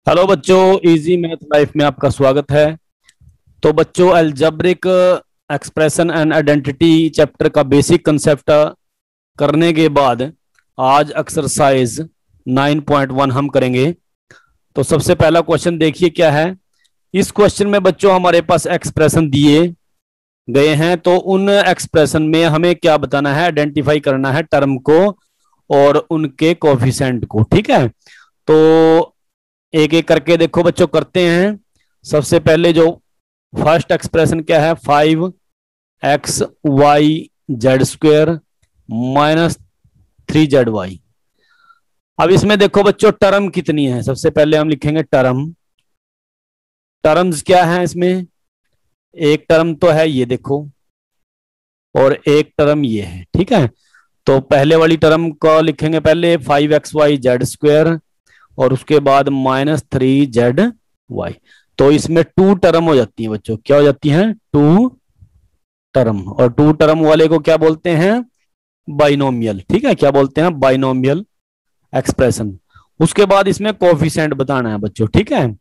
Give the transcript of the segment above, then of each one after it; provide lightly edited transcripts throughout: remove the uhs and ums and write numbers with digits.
Hello बच्चों, easy math life में आपका स्वागत है। तो बच्चों, algebraic expression and identity chapter का बेसिक कंसेप्ट करने के बाद आज एक्सरसाइज 9.1 हम करेंगे। तो सबसे पहला क्वेश्चन देखिए क्या है। इस क्वेश्चन में बच्चों हमारे पास एक्सप्रेशन दिए गए हैं, तो उन एक्सप्रेशन में हमें क्या बताना है, आइडेंटिफाई करना है टर्म को और उनके कोफिशिएंट को। ठीक है, तो एक एक करके देखो बच्चों, करते हैं। सबसे पहले जो फर्स्ट एक्सप्रेशन क्या है, 5xy z² -3zy। अब इसमें देखो बच्चों टर्म कितनी है, सबसे पहले हम लिखेंगे टर्म। टर्म्स क्या है इसमें, एक टर्म तो है ये देखो, और एक टर्म ये है। ठीक है, तो पहले वाली टर्म को लिखेंगे पहले 5xy z² और उसके बाद -3zy। तो इसमें टू टर्म हो जाती है बच्चों, क्या हो जाती है, टू टर्म। और टू टर्म वाले को क्या बोलते हैं, बाइनोमियल। ठीक है, क्या बोलते हैं, बाइनोमियल एक्सप्रेशन। उसके बाद इसमें कोफिशिएंट बताना है बच्चों। ठीक है,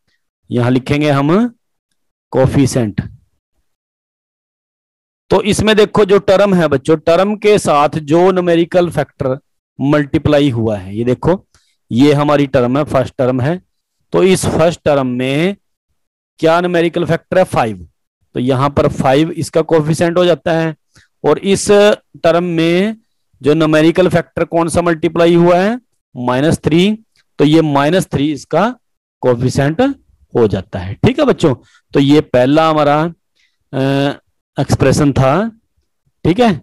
यहां लिखेंगे हम कोफिशिएंट। तो इसमें देखो जो टर्म है बच्चों, टर्म के साथ जो न्यूमेरिकल फैक्टर मल्टीप्लाई हुआ है, ये देखो ये हमारी टर्म है, फर्स्ट टर्म है। तो इस फर्स्ट टर्म में क्या न्यूमेरिकल फैक्टर है, 5। तो यहां पर 5 इसका कोफिशिएंट हो जाता है। और इस टर्म में जो न्यूमेरिकल फैक्टर कौन सा मल्टीप्लाई हुआ है, -3। तो ये -3 इसका कोफिशिएंट हो जाता है। ठीक है बच्चों, तो ये पहला हमारा एक्सप्रेशन था। ठीक है,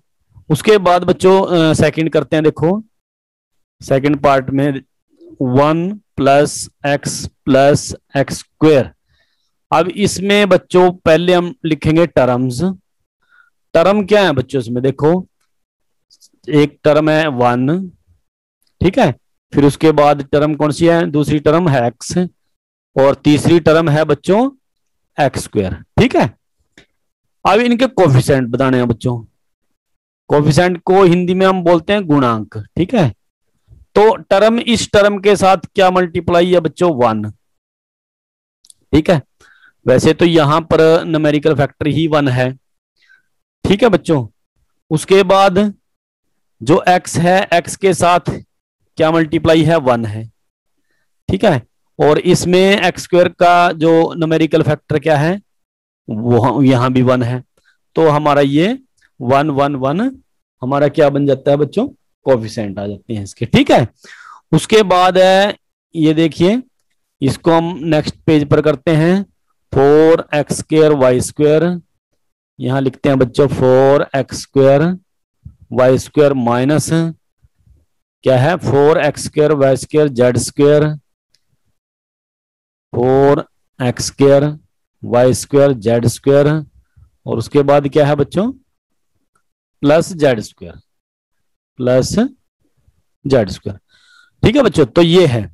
उसके बाद बच्चों सेकंड करते हैं। देखो सेकंड पार्ट में 1 + x + x²। अब इसमें बच्चों पहले हम लिखेंगे टर्म्स। टर्म क्या है बच्चों इसमें देखो, एक टर्म है 1। ठीक है, फिर उसके बाद टर्म कौन सी है, दूसरी टर्म है x, और तीसरी टर्म है बच्चों x²। ठीक है, अब इनके कोफिशिएंट बताने हैं बच्चों। कोफिशिएंट को हिंदी में हम बोलते हैं गुणांक। ठीक है, तो टर्म इस टर्म के साथ क्या मल्टीप्लाई है बच्चों, 1। ठीक है, वैसे तो यहां पर न्यूमेरिकल फैक्टर ही 1 है। ठीक है बच्चों, उसके बाद जो x है, x के साथ क्या मल्टीप्लाई है, 1 है। ठीक है, और इसमें x² का जो न्यूमेरिकल फैक्टर क्या है, वो यहां भी 1 है। तो हमारा ये 1 1 1 हमारा क्या बन जाता है बच्चों, कोफिशिएंट आ जाते हैं इसके। ठीक है, उसके बाद है ये देखिए, इसको हम नेक्स्ट पेज पर करते हैं। 4x² y²। यहां लिखते हैं बच्चों 4x² y² माइनस क्या है, 4x² y² z²। 4x² y² z², और उसके बाद क्या है बच्चों, +z², +z²। ठीक है बच्चों, तो ये है।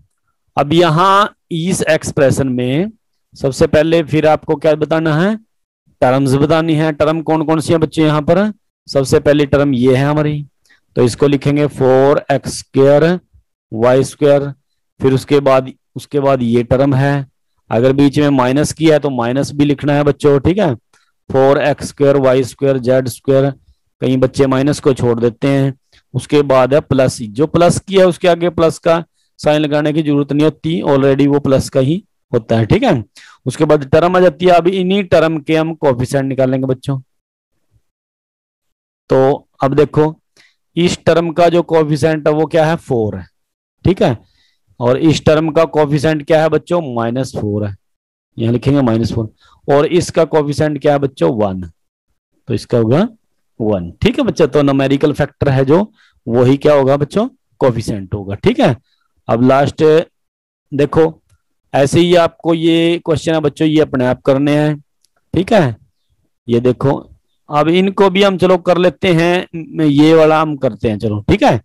अब यहां इस एक्सप्रेशन में सबसे पहले फिर आपको क्या बताना है, टर्म्स बतानी है। टर्म कौन कौन सी है बच्चों, यहां पर सबसे पहली टर्म ये है हमारी, तो इसको लिखेंगे 4x² y²। फिर उसके बाद ये टर्म है, अगर बीच में माइनस किया है तो माइनस भी लिखना है बच्चों। ठीक है, 4x² y² z²। कई बच्चे माइनस को छोड़ देते हैं। उसके बाद है प्लस, जो प्लस किया है उसके आगे प्लस का साइन लगाने की जरूरत नहीं होती, ऑलरेडी वो प्लस का ही होता है। ठीक है, उसके बाद टर्म आ जाती है। अब इन्हीं टर्म के हम कोफिशिएंट निकालेंगे बच्चों। तो अब देखो इस टर्म का जो कोफिशिएंट है वो क्या है, 4 है। ठीक है, और इस टर्म का कोफिशिएंट क्या है बच्चों, -4 है। यहां लिखेंगे -4। और इसका कोफिशिएंट क्या है बच्चों, 1। तो इसका होगा 1। ठीक है बच्चों, तो न्यूमेरिकल फैक्टर है जो, वही क्या होगा बच्चों, कोफिशिएंट होगा। ठीक है, अब लास्ट देखो, ऐसे ही आपको ये क्वेश्चन है बच्चों, ये अपने आप करने हैं। ठीक है, ये देखो, अब इनको भी हम चलो कर लेते हैं, ये वाला हम करते हैं चलो। ठीक है,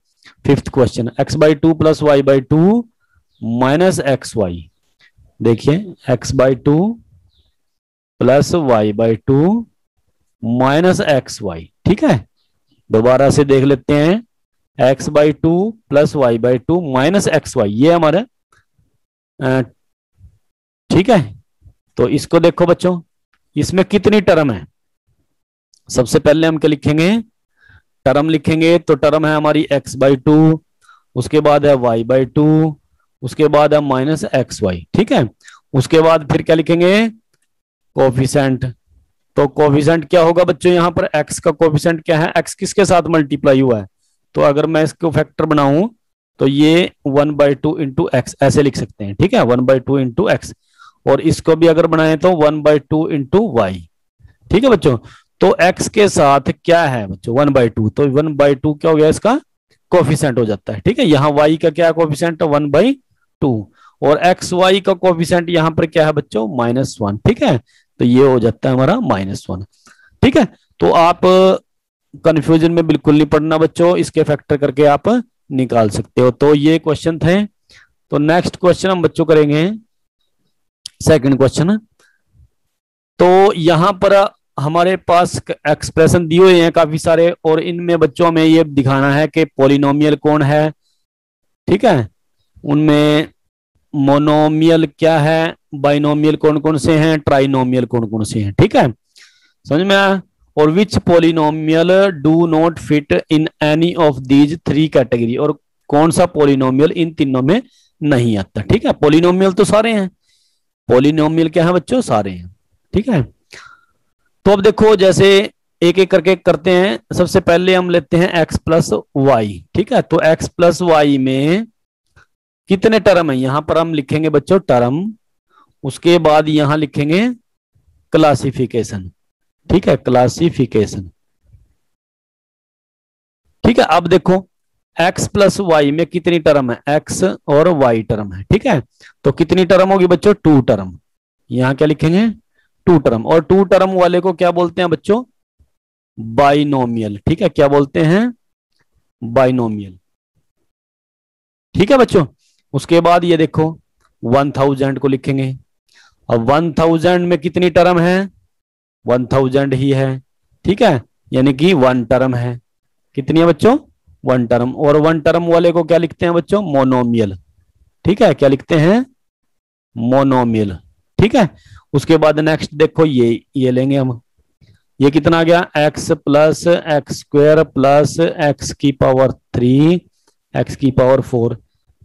fifth question, x/2 + y/2 -xy। देखिए x/2 + y/2 -xy। ठीक है, दोबारा से देख लेते हैं, x/2 + y/2 -xy, ये हमारा ठीक है, तो इसको देखो बच्चों, इसमें कितनी टर्म है। सबसे पहले हम क्या लिखेंगे, टर्म लिखेंगे। तो टर्म है हमारी x/2, उसके बाद है y/2, उसके बाद है -xy। ठीक है, उसके बाद फिर क्या लिखेंगे, कोफिशिएंट। तो कोफिशिएंट क्या होगा बच्चों, यहां पर x का कोफिशिएंट क्या है, x किसके साथ मल्टीप्लाई हुआ है। तो अगर मैं इसको फैक्टर बनाऊं तो ये 1/2 इंटू एक्स ऐसे लिख सकते हैं। ठीक है, 1/2 इंटू एक्स। और इसको भी अगर बनाए तो 1/2 इंटू वाई। ठीक है बच्चों, तो x के साथ क्या है बच्चों, 1/2, तो 1/2 क्या हो गया, इसका कोफिशिएंट हो जाता है। ठीक है, यहाँ y का क्या कोफिशिएंट है, 1/2, और एक्स वाई का कोफिशिएंट यहाँ पर क्या है बच्चों, -1। ठीक है, तो ये हो जाता है हमारा -1। ठीक है, तो आप कंफ्यूजन में बिल्कुल नहीं पड़ना बच्चों, इसके फैक्टर करके आप निकाल सकते हो। तो ये क्वेश्चन थे। तो नेक्स्ट क्वेश्चन हम बच्चों करेंगे सेकंड क्वेश्चन। तो यहां पर हमारे पास एक्सप्रेशन दिए हुए हैं काफी सारे, और इनमें बच्चों में ये दिखाना है कि पॉलिनोमियल कौन है। ठीक है, उनमें मोनोमियल क्या है, बाइनोमियल कौन कौन से हैं, ट्राइनोमियल कौन कौन से हैं। ठीक है, समझ में आया। और which polynomial do not fit in any of these 3 category, और कौन सा पॉलिनोमियल इन तीनों में नहीं आता। ठीक है, पॉलिनोमियल तो सारे हैं, पॉलिनोमियल क्या है बच्चों, सारे हैं। ठीक है, तो अब देखो जैसे एक एक करके करते हैं। सबसे पहले हम लेते हैं x+y। ठीक है, तो x+y में कितने टर्म है, यहां पर हम लिखेंगे बच्चों टर्म, उसके बाद यहां लिखेंगे क्लासिफिकेशन। ठीक है, क्लासिफिकेशन। ठीक है, अब देखो x+y में कितनी टर्म है, x और y टर्म है। ठीक है, तो कितनी टर्म होगी बच्चों, 2 टर्म। यहां क्या लिखेंगे, 2 टर्म। और 2 टर्म वाले को क्या बोलते हैं बच्चों, बाइनोमियल। ठीक है, क्या बोलते हैं, बाइनोमियल। ठीक है बच्चों, उसके बाद ये देखो 1000 को लिखेंगे। अब 1000 में कितनी टर्म है, 1000 ही है। ठीक है, यानी कि 1 टर्म है। कितनी है बच्चों, 1 टर्म। और 1 टर्म वाले को क्या लिखते हैं बच्चों, मोनोमियल। ठीक है, क्या लिखते हैं, मोनोमियल। ठीक है, उसके बाद नेक्स्ट देखो ये लेंगे हम, ये कितना आ गया, x+x² + x⁴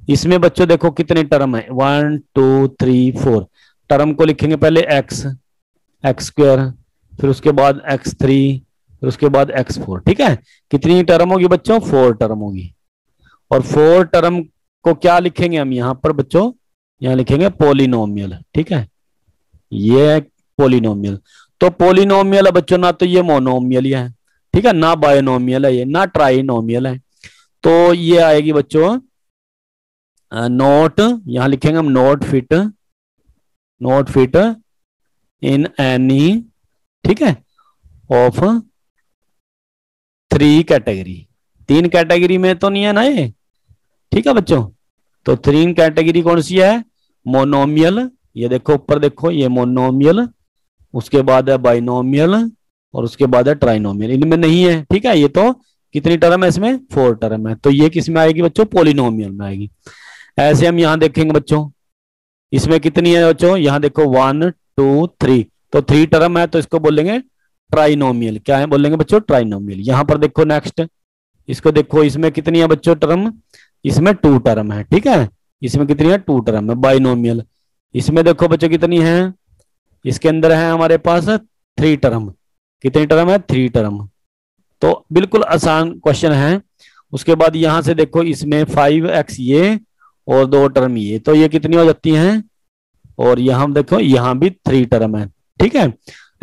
इसमें बच्चों देखो कितने टर्म है, 1 2 3 4। टर्म को लिखेंगे पहले x², फिर उसके बाद x3, फिर उसके बाद x4। ठीक है, कितनी टर्म होगी बच्चों, 4 टर्म होगी। और 4 टर्म को क्या लिखेंगे हम यहाँ पर बच्चों, यहाँ लिखेंगे पॉलिनोमियल। ठीक है, ये है पॉलिनोमियल। तो पॉलिनोमियल है बच्चों, ना तो ये मोनोमियल है, ठीक है, ना बायनोमियल है ये, ना ट्राइनोमियल है। तो ये आएगी बच्चों नोट, यहां लिखेंगे हम नोट फिट इन एनी, ठीक है, ऑफ 3 कैटेगरी। 3 कैटेगरी में तो नहीं है ना ये। ठीक है बच्चों, तो 3 कैटेगरी कौन सी है, मोनोमियल, ये देखो ऊपर देखो, ये मोनोमियल, उसके बाद है बाइनोमियल, और उसके बाद है ट्राइनोमियल। इनमें नहीं है। ठीक है, ये तो कितनी टर्म है इसमें, 4 टर्म है। तो ये किस में आएगी बच्चों, पॉलिनोमियल में आएगी। ऐसे हम यहां देखेंगे बच्चों, इसमें कितनी है बच्चों, यहां देखो 1 2 3, तो 3 टर्म है, तो इसको बोलेंगे ट्राइनोमियल। क्या है बोलेंगे बच्चों, ट्राइनोमियल। यहां पर देखो नेक्स्ट, इसको देखो, इसमें कितनी है बच्चों टर्म, इसमें 2 टर्म है। ठीक है, इसमें कितनी है, 2 टर्म है, बाइनोमियल। इसमें देखो बच्चों कितनी है, इसके अंदर है हमारे पास 3 टर्म। कितनी टर्म है, 3 टर्म। तो बिल्कुल आसान क्वेश्चन है। उसके बाद यहां से देखो, इसमें 5x ये और 2 टर्म ये, तो ये कितनी हो जाती हैं, और यहां देखो यहां भी 3 टर्म है। ठीक है,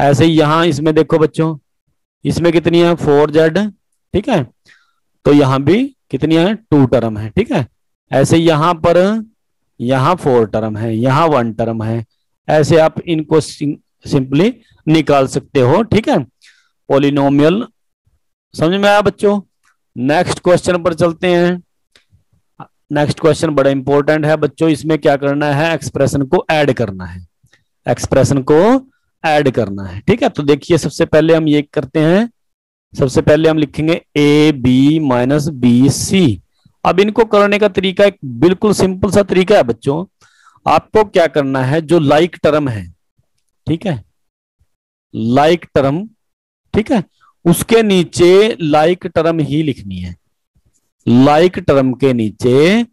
ऐसे ही यहां इसमें देखो बच्चों, इसमें कितनी है, 4z। ठीक है, तो यहां भी कितनी है, 2 टर्म है। ठीक है, ऐसे यहां पर, यहां 4 टर्म है, यहां 1 टर्म है। ऐसे आप इनको सिंपली निकाल सकते हो। ठीक है, पॉलिनोमियल। समझ में आया बच्चों। नेक्स्ट क्वेश्चन पर चलते हैं। नेक्स्ट क्वेश्चन बड़ा इंपॉर्टेंट है बच्चों, इसमें क्या करना है, एक्सप्रेशन को ऐड करना है, एक्सप्रेशन को ऐड करना है। ठीक है, तो देखिए सबसे पहले हम ये करते हैं, सबसे पहले हम लिखेंगे AB - BC। अब इनको करने का तरीका एक बिल्कुल सिंपल सा तरीका है बच्चों। आपको क्या करना है, जो लाइक टर्म है, ठीक है, लाइक टर्म, ठीक है, उसके नीचे लाइक टर्म ही लिखनी है। लाइक टर्म के नीचे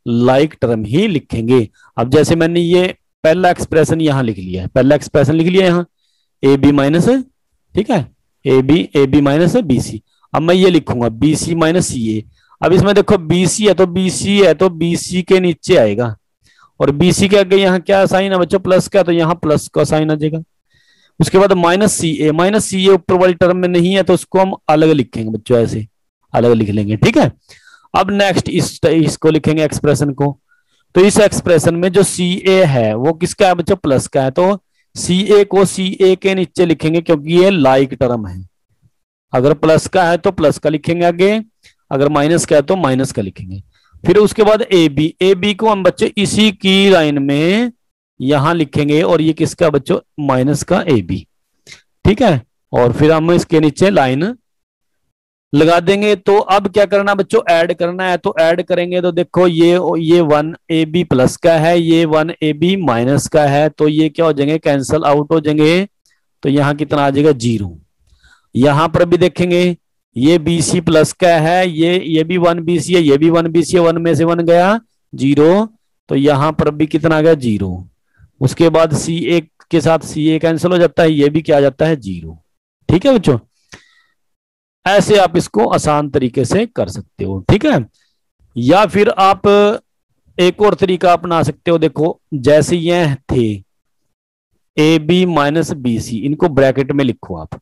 लाइक टर्म ही लिखेंगे। अब जैसे मैंने ये पहला एक्सप्रेशन यहां लिख लिया है, पहला एक्सप्रेशन लिख लिया यहां, ए बी माइनस, ठीक है, A B minus B C. अब मैं ये लिखूंगा बी सी माइनस सी ए। अब इसमें देखो बी सी है तो बी सी है तो बी सी के नीचे आएगा, और बी सी के आगे यहाँ क्या साइन है बच्चों, प्लस का, तो यहाँ प्लस का साइन आ जाएगा। उसके बाद माइनस सी ए ऊपर वाली टर्म में नहीं है तो उसको हम अलग लिखेंगे बच्चों, ऐसे अलग लिख लेंगे, ठीक है। अब नेक्स्ट इसको लिखेंगे एक्सप्रेशन को। तो इस एक्सप्रेशन में जो सी ए है वो किसका है बच्चों, प्लस का है, तो सी ए को सी ए के नीचे लिखेंगे क्योंकि ये लाइक टर्म है। अगर प्लस का है तो प्लस का लिखेंगे आगे, अगर माइनस का है तो माइनस का लिखेंगे। फिर उसके बाद ए बी को हम बच्चों इसी की लाइन में यहां लिखेंगे, और ये किसका बच्चों, माइनस का ए बी, ठीक है। और फिर हम इसके नीचे लाइन लगा देंगे। तो अब क्या करना बच्चों, ऐड करना है। तो ऐड करेंगे तो देखो ये 1 ए बी प्लस का है, ये 1 ए बी माइनस का है, तो ये क्या हो जाएंगे, कैंसल आउट हो जाएंगे। तो यहाँ कितना आ जाएगा, 0। यहां पर भी देखेंगे ये बी सी प्लस का है, ये भी 1 बी सी है, ये भी 1 बी सी है, 1 में से 1 गया 0, तो यहां पर भी कितना आ गया, 0। उसके बाद सी ए के साथ सी ए कैंसिल हो जाता है, ये भी क्या आ जाता है, 0, ठीक है बच्चों। ऐसे आप इसको आसान तरीके से कर सकते हो, ठीक है। या फिर आप एक और तरीका अपना सकते हो। देखो जैसे ये थे A B minus B C, इनको ब्रैकेट में लिखो आप,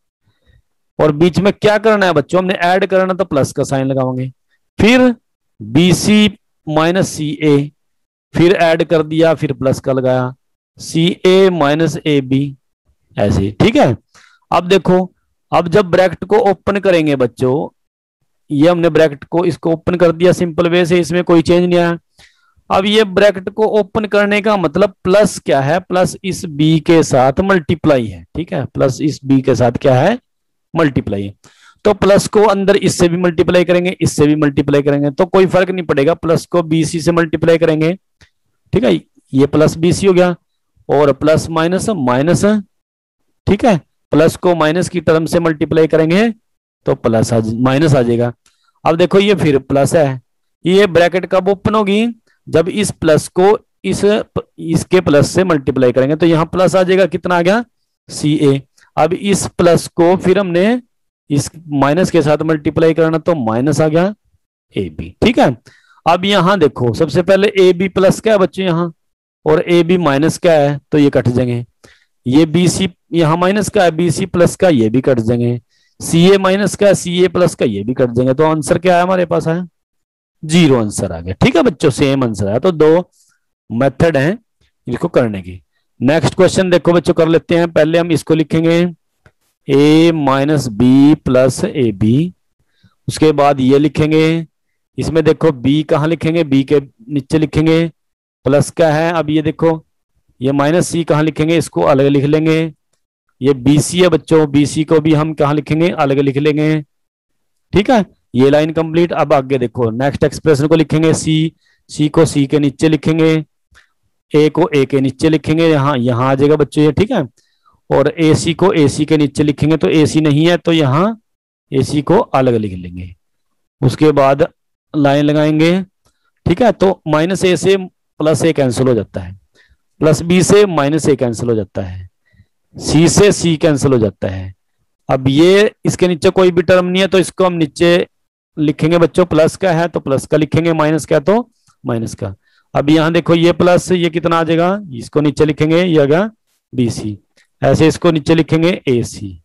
और बीच में क्या करना है बच्चों, हमने ऐड करना तो प्लस का साइन लगाओगे। फिर बी सी माइनस सी ए, फिर ऐड कर दिया, फिर प्लस का लगाया, सी ए माइनस ए बी, ऐसे, ठीक है। अब देखो, अब जब ब्रैकेट को ओपन करेंगे बच्चों, ये हमने ब्रैकेट को इसको ओपन कर दिया सिंपल वे से, इसमें कोई चेंज नहीं आया। अब ये ब्रैकेट को ओपन करने का मतलब प्लस क्या है, प्लस इस बी के साथ मल्टीप्लाई है, ठीक है, प्लस इस बी के साथ क्या है, मल्टीप्लाई है। तो प्लस को अंदर इससे भी मल्टीप्लाई करेंगे, इससे भी मल्टीप्लाई करेंगे, तो कोई फर्क नहीं पड़ेगा, प्लस को बी सी से मल्टीप्लाई करेंगे, ठीक है, ये प्लस बी सी हो गया, और प्लस माइनस माइनस, ठीक है, प्लस को माइनस की टर्म से मल्टीप्लाई करेंगे तो प्लस माइनस आ जाएगा। अब देखो ये फिर प्लस है, ये ब्रैकेट कब ओपन होगी, जब इस प्लस को इसके प्लस से मल्टीप्लाई करेंगे, तो यहां प्लस आ जाएगा, कितना आ गया, सी ए। अब इस प्लस को फिर हमने इस माइनस के साथ मल्टीप्लाई करना, तो माइनस आ गया ए बी, ठीक है। अब यहां देखो सबसे पहले ए बी प्लस का है बच्चों यहां, और ए बी माइनस का है, तो ये कट जाएंगे। ये बी सी यहां माइनस का है, बी सी प्लस का, ये भी कट जाएंगे। सी ए माइनस का, सी ए प्लस का, ये भी कट जाएंगे। तो आंसर क्या है हमारे पास, है 0 आंसर आ गया, ठीक है बच्चों, सेम आंसर है। तो 2 मेथड हैं इसको करने की। नेक्स्ट क्वेश्चन देखो बच्चों कर लेते हैं। पहले हम इसको लिखेंगे A minus B plus A B, उसके बाद ये लिखेंगे, इसमें देखो बी कहाँ लिखेंगे, बी के नीचे लिखेंगे, प्लस का है। अब ये देखो ये माइनस सी कहाँ लिखेंगे, इसको अलग लिख लेंगे। ये बी सी है बच्चों, बी सी को भी हम कहाँ लिखेंगे, अलग लिख लेंगे, ठीक है। ये लाइन कंप्लीट। अब आगे देखो नेक्स्ट एक्सप्रेशन को लिखेंगे, सी को सी के नीचे लिखेंगे, ए को ए के नीचे लिखेंगे, यहाँ आ जाएगा बच्चों ये, ठीक है। और ए सी को ए सी के नीचे लिखेंगे, तो ए सी नहीं है तो यहाँ ए सी को अलग लिख लेंगे। उसके बाद लाइन लगाएंगे, ठीक है। तो माइनस ए से प्लस ए कैंसिल हो जाता है, प्लस बी से माइनस ए कैंसिल हो जाता है, सी से सी कैंसिल हो जाता है। अब ये इसके नीचे कोई भी टर्म नहीं है, तो इसको हम नीचे लिखेंगे बच्चों, प्लस का है तो प्लस का लिखेंगे, माइनस का है तो माइनस का। अब यहां देखो ये प्लस, ये कितना आ जाएगा, इसको नीचे लिखेंगे, ये आ गया बी सी, ऐसे इसको नीचे लिखेंगे ए सी,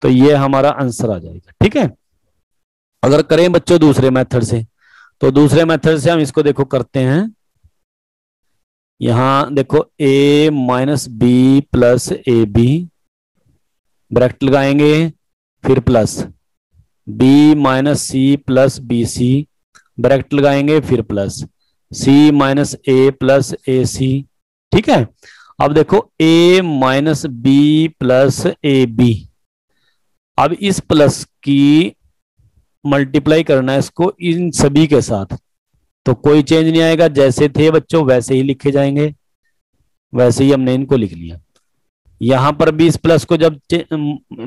तो ये हमारा आंसर आ जाएगा, ठीक है। अगर करें बच्चों दूसरे मेथड से, तो दूसरे मेथड से हम इसको देखो करते हैं। यहां देखो A minus B plus A B, bracket लगाएंगे, फिर plus B minus C plus B C, bracket लगाएंगे, फिर plus C minus A plus A C, ठीक है। अब देखो A minus B plus A B, अब इस प्लस की मल्टीप्लाई करना है इसको इन सभी के साथ, तो कोई चेंज नहीं आएगा, जैसे थे बच्चों वैसे ही लिखे जाएंगे। वैसे ही हमने इनको लिख लिया। यहां पर भी इस प्लस को जब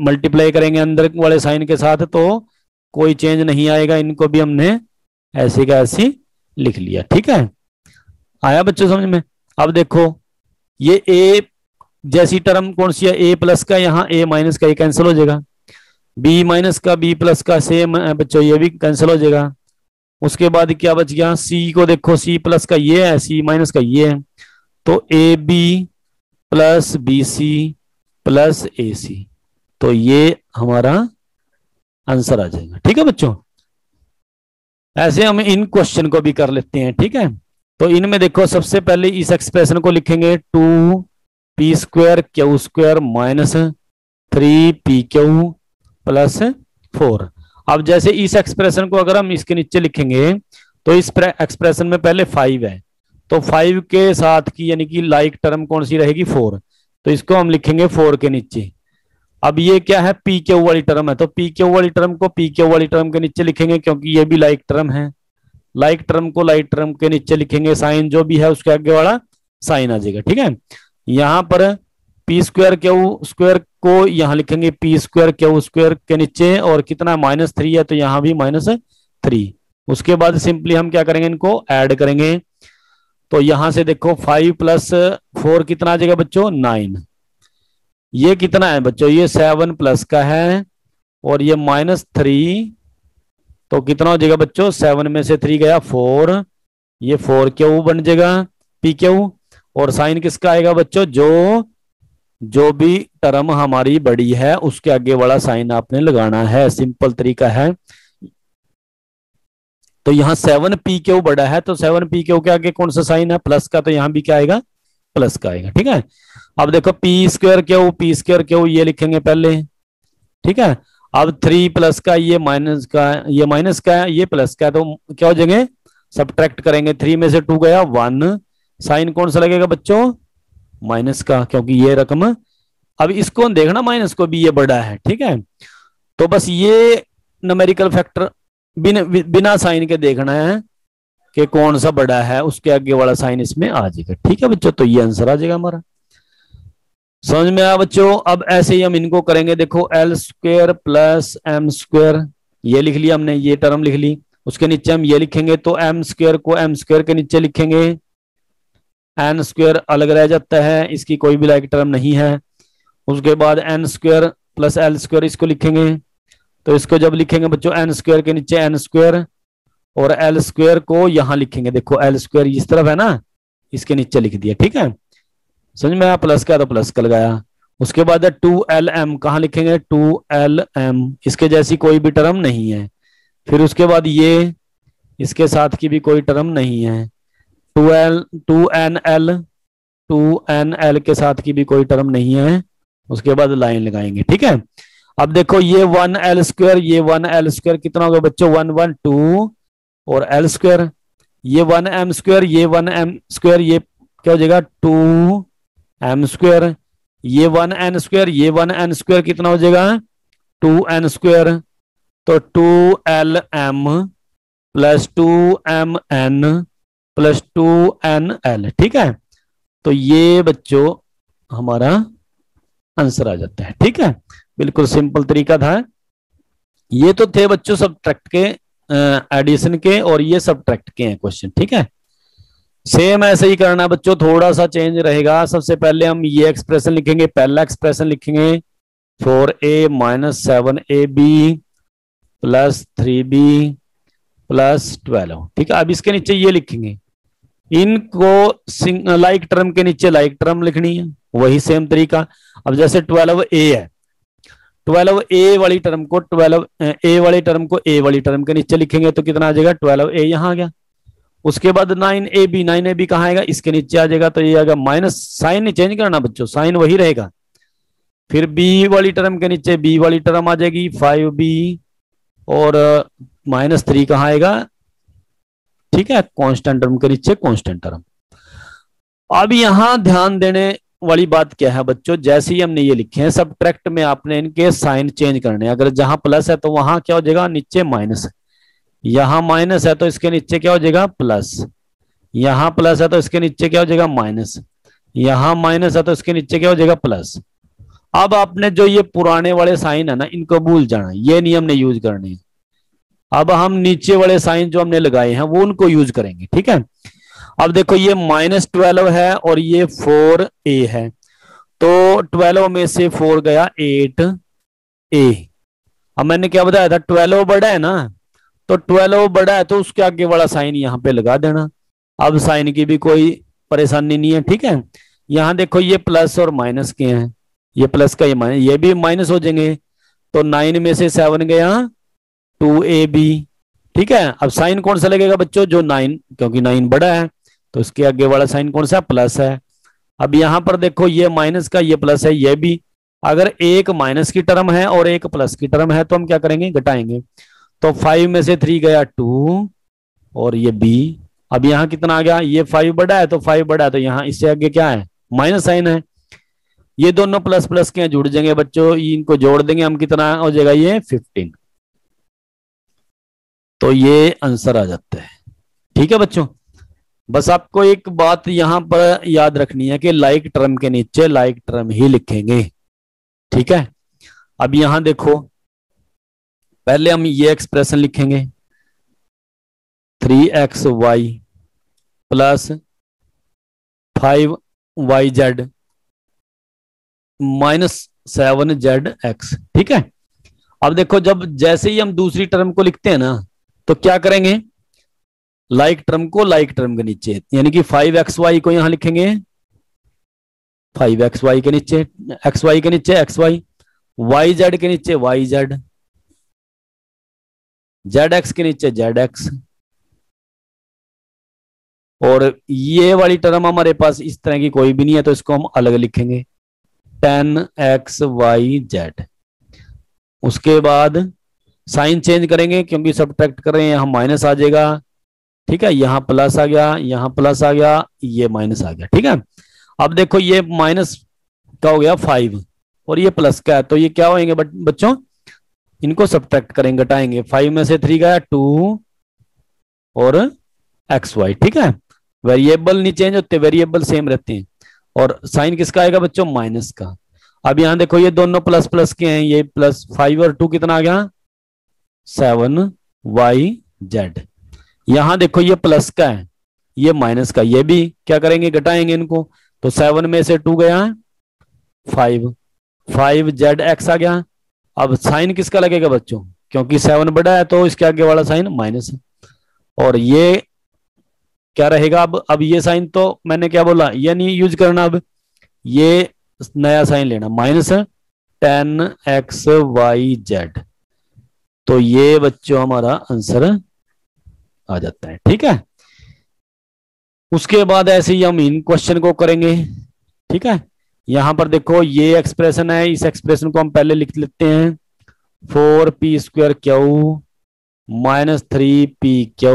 मल्टीप्लाई करेंगे अंदर वाले साइन के साथ तो कोई चेंज नहीं आएगा, इनको भी हमने ऐसे का ऐसे लिख लिया। ठीक है, आया बच्चों समझ में? अब देखो ये ए जैसी टर्म कौन सी है, ए प्लस का, यहाँ ए माइनस का ये कैंसिल हो जाएगा, बी माइनस का बी प्लस का सेम बच्चों ये भी कैंसिल हो जाएगा। उसके बाद क्या बच गया, सी को देखो, सी प्लस का ये है, सी माइनस का ये है, तो A B plus B C plus A C, तो ये हमारा आंसर आ जाएगा। ठीक है बच्चों, ऐसे हम इन क्वेश्चन को भी कर लेते हैं। ठीक है, तो इनमें देखो सबसे पहले इस एक्सप्रेशन को लिखेंगे 2p² Q² minus 3pQ plus 4। अब जैसे इस एक्सप्रेशन को अगर हम इसके नीचे लिखेंगे तो इस एक्सप्रेशन में पहले 5 है, तो 5 के साथ की यानी कि लाइक टर्म कौन सी रहेगी, 4, तो इसको हम लिखेंगे 4 के नीचे। अब ये क्या है, पी क्यू वाली टर्म है, तो पी क्यू वाली टर्म को पी क्यू वाली टर्म के नीचे लिखेंगे क्योंकि ये भी लाइक टर्म है। लाइक टर्म को लाइक टर्म के नीचे लिखेंगे, साइन जो भी है उसके आगे वाला साइन आ जाएगा। ठीक है, यहां पर p² को यहां लिखेंगे p² Q² के नीचे, और कितना -3 है तो यहां भी -3। उसके बाद सिंपली हम क्या करेंगे, इनको ऐड करेंगे, तो यहां से देखो 5 + 4 कितना आ जाएगा बच्चों, 9। ये कितना है बच्चों, ये 7 प्लस का है, और ये -3, तो कितना हो जाएगा बच्चों, 7 में से 3 गया 4, ये 4Q बन जाएगा PQ। और साइन किसका आएगा बच्चों, जो भी टर्म हमारी बड़ी है उसके आगे वाला साइन आपने लगाना है, सिंपल तरीका है। तो यहाँ 7pQ बड़ा है, तो 7pQ के आगे कौन सा साइन है, प्लस का, तो यहाँ भी क्या आएगा, प्लस का आएगा। ठीक है, अब देखो p² Q ये लिखेंगे पहले। ठीक है, अब 3 प्लस का, ये माइनस का, ये माइनस का है, ये प्लस का है, तो क्या हो जाएंगे, सब्ट्रैक्ट करेंगे, 3 में से 2 गया 1, साइन कौन सा लगेगा बच्चों, माइनस का, क्योंकि ये रकम, अब इसको देखना माइनस को भी ये बड़ा है। ठीक है, तो बस ये न्यूमेरिकल फैक्टर बिना साइन के देखना है कि कौन सा बड़ा है, उसके आगे वाला साइन इसमें आ जाएगा। ठीक है बच्चों, तो ये आंसर आ जाएगा हमारा। समझ में आया बच्चों? अब ऐसे ही हम इनको करेंगे, देखो L² + M², ये लिख लिया हमने, ये टर्म लिख ली, उसके नीचे हम ये लिखेंगे, तो M² को M² के नीचे लिखेंगे, N² अलग रह जाता है, इसकी कोई भी लाइक टर्म नहीं है। उसके बाद N² + L² इसको लिखेंगे, तो इसको जब लिखेंगे बच्चों N² के नीचे N² और L² को यहां लिखेंगे, देखो L² इस तरफ है ना, इसके नीचे लिख दिया। ठीक है, समझ में आया, प्लस का तो प्लस का लगाया। उसके बाद 2LM कहां लिखेंगे, 2LM, इसके जैसी कोई भी टर्म नहीं है। फिर उसके बाद ये इसके साथ की भी कोई टर्म नहीं है, 2NL के साथ की भी कोई टर्म नहीं है। उसके बाद लाइन लगाएंगे। ठीक है, अब देखो ये 1L², ये 1L² कितना होगा बच्चों, 1 1 2 और L², ये 1M², ये 1M², ये क्या हो जाएगा 2M², ये 1N², ये 1N² कितना हो जाएगा 2N², तो 2LM + 2MN + 2NL। ठीक है, तो ये बच्चों हमारा आंसर आ जाता है। ठीक है, बिल्कुल सिंपल तरीका था। ये तो थे बच्चों सब्ट्रैक्ट के, एडिशन के, और ये सब्ट्रैक्ट के हैं क्वेश्चन। ठीक है, सेम ऐसे ही करना बच्चों, थोड़ा सा चेंज रहेगा। सबसे पहले हम ये एक्सप्रेशन लिखेंगे, पहला एक्सप्रेशन लिखेंगे 4a - 7ab + 3b + 12। ठीक है, अब इसके नीचे ये लिखेंगे, इनको लाइक टर्म के नीचे लाइक टर्म लिखनी है, वही सेम तरीका। अब जैसे 12a है, 12a वाली टर्म को a वाली टर्म के नीचे लिखेंगे, तो कितना आ जाएगा 12a, यहां आ गया। उसके बाद 9ab कहाँ आएगा, इसके नीचे आ जाएगा, तो ये आएगा माइनस, साइन नहीं चेंज करना बच्चों, साइन वही रहेगा। फिर b वाली टर्म के नीचे b वाली टर्म आ जाएगी 5b, और -3 कहाँ आएगा, ठीक है, कांस्टेंट टर्म के नीचे कांस्टेंट टर्म। अब यहां ध्यान देने वाली बात क्या है बच्चों, जैसे ही हमने ये लिखे हैं सब्ट्रैक्ट में आपने इनके साइन चेंज करने, अगर जहां प्लस है तो वहां क्या हो जाएगा, नीचे माइनस है, यहां माइनस है तो इसके नीचे क्या हो जाएगा प्लस, यहां प्लस है तो इसके नीचे क्या हो जाएगा माइनस। यहां माइनस है तो इसके नीचे क्या हो जाएगा प्लस। अब आपने जो ये पुराने वाले साइन है ना, इनको भूल जाना, ये नियम नहीं यूज करने। अब हम नीचे वाले साइन जो हमने लगाए हैं वो उनको यूज करेंगे, ठीक है। अब देखो ये -12 है और ये 4a है, तो 12 में से 4 गया 8a। अब मैंने क्या बताया था, 12 बड़ा है ना, तो 12 बड़ा है तो उसके आगे वाला साइन यहां पे लगा देना। अब साइन की भी कोई परेशानी नहीं है, ठीक है। यहां देखो ये प्लस और माइनस के हैं, ये प्लस का ये माइनस, ये भी माइनस हो जाएंगे। तो 9 में से 7 गया 2ab, ठीक है। अब साइन कौन सा लगेगा बच्चों, जो 9, क्योंकि 9 बड़ा है तो इसके आगे वाला साइन कौन सा, प्लस है। अब यहां पर देखो ये माइनस का ये प्लस है, ये भी। अगर एक माइनस की टर्म है और एक प्लस की टर्म है तो हम क्या करेंगे, घटाएंगे। तो 5 में से 3 गया 2 और ये b। अब यहां कितना आ गया, ये 5 बड़ा है तो 5 बड़ा है, तो यहां इससे आगे क्या है, माइनस साइन है। ये दोनों प्लस प्लस के जुड़ जाएंगे बच्चों, इनको जोड़ देंगे हम, कितना हो जाएगा ये 15। तो ये आंसर आ जाता है, ठीक है बच्चों। बस आपको एक बात यहां पर याद रखनी है कि लाइक टर्म के नीचे लाइक टर्म ही लिखेंगे, ठीक है। अब यहां देखो, पहले हम ये एक्सप्रेशन लिखेंगे 3xy प्लस 5yz -7zx, ठीक है। अब देखो, जब जैसे ही हम दूसरी टर्म को लिखते हैं ना, तो क्या करेंगे, लाइक टर्म को लाइक टर्म के नीचे, यानी कि 5xy को यहां लिखेंगे 5xy के नीचे, xy के नीचे xy, yz के नीचे yz, zx के नीचे zx। और ये वाली टर्म हमारे पास इस तरह की कोई भी नहीं है तो इसको हम अलग लिखेंगे 10xyz। उसके बाद साइन चेंज करेंगे, क्योंकि सब्ट्रैक्ट कर रहे हैं, यहां माइनस आ जाएगा, ठीक है। यहां प्लस आ गया, यहां प्लस आ गया, ये माइनस आ गया, ठीक है। अब देखो ये माइनस का हो गया 5 और ये प्लस का है, तो ये क्या होंगे बच्चों, इनको सब्ट्रैक्ट करेंगे, घटाएंगे। 5 में से 3 गया 2 और xy, ठीक है। वेरिएबल नहीं चेंज होते, वेरिएबल सेम रहते हैं। और साइन किसका आएगा बच्चों, माइनस का। अब यहां देखो ये दोनों प्लस प्लस के हैं, ये प्लस 5 और 2 कितना आ गया 7yz। यहां देखो ये प्लस का है, ये माइनस का, ये भी क्या करेंगे, घटाएंगे इनको। तो 7 में से 2 गया 5, 5zx आ गया। अब साइन किसका लगेगा बच्चों, क्योंकि 7 बड़ा है तो इसके आगे वाला साइन माइनस है। और ये क्या रहेगा, अब ये साइन तो मैंने क्या बोला, ये नहीं यूज करना, अब ये नया साइन लेना, -10xyz। तो ये बच्चों हमारा आंसर आ जाता है, ठीक है। उसके बाद ऐसे ही हम इन क्वेश्चन को करेंगे, ठीक है। यहां पर देखो ये एक्सप्रेशन है, इस एक्सप्रेशन को हम पहले लिख लेते हैं 4p² -3pq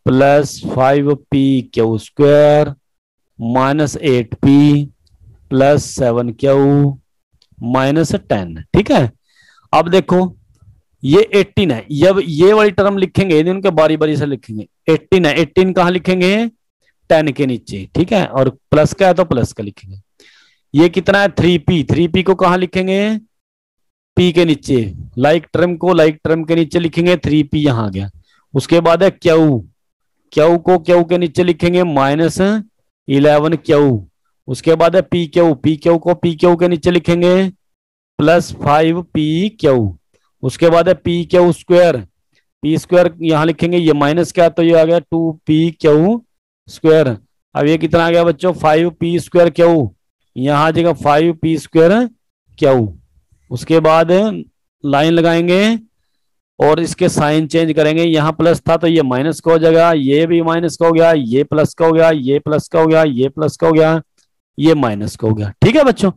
plus 5pq² -8p plus 7q -10, ठीक है। अब देखो ये 18 है, जब ये वाली टर्म लिखेंगे इनके बारी बारी से लिखेंगे। 18 है, 18 कहां लिखेंगे, 10 के नीचे, ठीक है। और प्लस का है तो प्लस का लिखेंगे। ये कितना है 3p, 3p को कहां लिखेंगे, p के नीचे, लाइक टर्म को लाइक टर्म के नीचे लिखेंगे, 3p यहां आ गया। उसके बाद है q, q को q के नीचे लिखेंगे -11q। उसके बाद है pq, pq को pq के नीचे लिखेंगे +5pq। उसके बाद है pq², p² यहां लिखेंगे, ये माइनस क्या, तो ये आ गया 2pq²। अब ये कितना आ गया बच्चों 5p²q, यहां आ जाएगा 5p²q। उसके बाद लाइन लगाएंगे और इसके साइन चेंज करेंगे, यहां प्लस था तो ये माइनस का हो जाएगा, ये भी माइनस का हो गया, ये प्लस का हो गया, ये प्लस का हो गया, ये प्लस का हो गया, ये माइनस का हो गया, ठीक है बच्चों।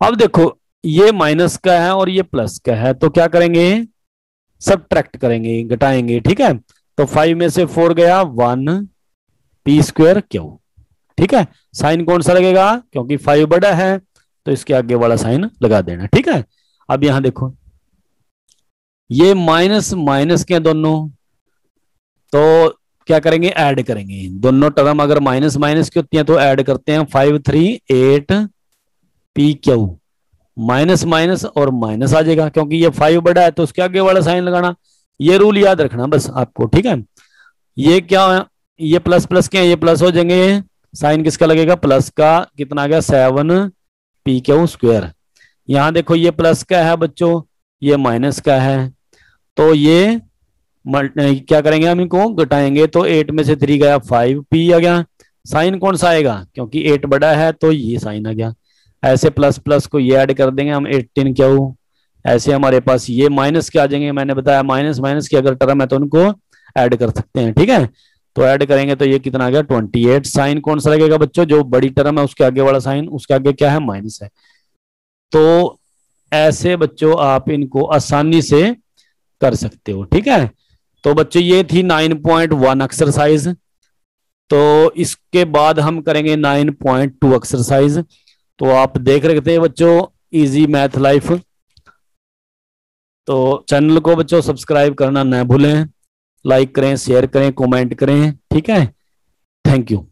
अब देखो ये माइनस का है और ये प्लस का है, तो क्या करेंगे, सब्ट्रैक्ट करेंगे, घटाएंगे, ठीक है। तो 5 में से 4 गया 1p²q, ठीक है। साइन कौन सा लगेगा, क्योंकि 5 बड़ा है तो इसके आगे वाला साइन लगा देना, ठीक है। अब यहां देखो ये माइनस माइनस के दोनों, तो क्या करेंगे, ऐड करेंगे दोनों टर्म। अगर माइनस माइनस की होती है तो ऐड करते हैं, 5 3 8 पी क्यू, माइनस माइनस और माइनस आ जाएगा, क्योंकि ये 5 बड़ा है तो उसके आगे वाला साइन लगाना। ये रूल याद रखना बस आपको, ठीक है। ये क्या है, ये प्लस प्लस के हैं, ये प्लस हो जाएंगे, साइन किसका लगेगा, प्लस का। कितना आ गया, 7 पी क्यू स्क्वायर। यहां देखो ये प्लस का है बच्चों, ये माइनस का है, तो ये क्या करेंगे, हम इनको घटाएंगे तो 8 में से 3 गया, 5 पी आ गया। साइन कौन सा आएगा, क्योंकि 8 बड़ा है तो ये साइन आ गया। ऐसे प्लस प्लस को ये ऐड कर देंगे हम, 18 क्यू। ऐसे हमारे पास ये माइनस के आ जाएंगे, मैंने बताया माइनस माइनस की अगर टर्म है तो उनको ऐड कर सकते हैं, ठीक है। तो ऐड करेंगे तो ये कितना आ गया, 28। साइन कौन सा लगेगा बच्चों, जो बड़ी टर्म है उसके आगे वाला साइन, उसके आगे क्या है, माइनस है। तो ऐसे बच्चों आप इनको आसानी से कर सकते हो, ठीक है। तो बच्चों ये थी 9.1 एक्सरसाइज। तो इसके बाद हम करेंगे 9.2 एक्सरसाइज। तो आप देख रहे थे बच्चों इजी मैथ लाइफ। तो चैनल को बच्चों सब्सक्राइब करना ना भूलें, लाइक करें, शेयर करें, कमेंट करें, ठीक है। Thank you.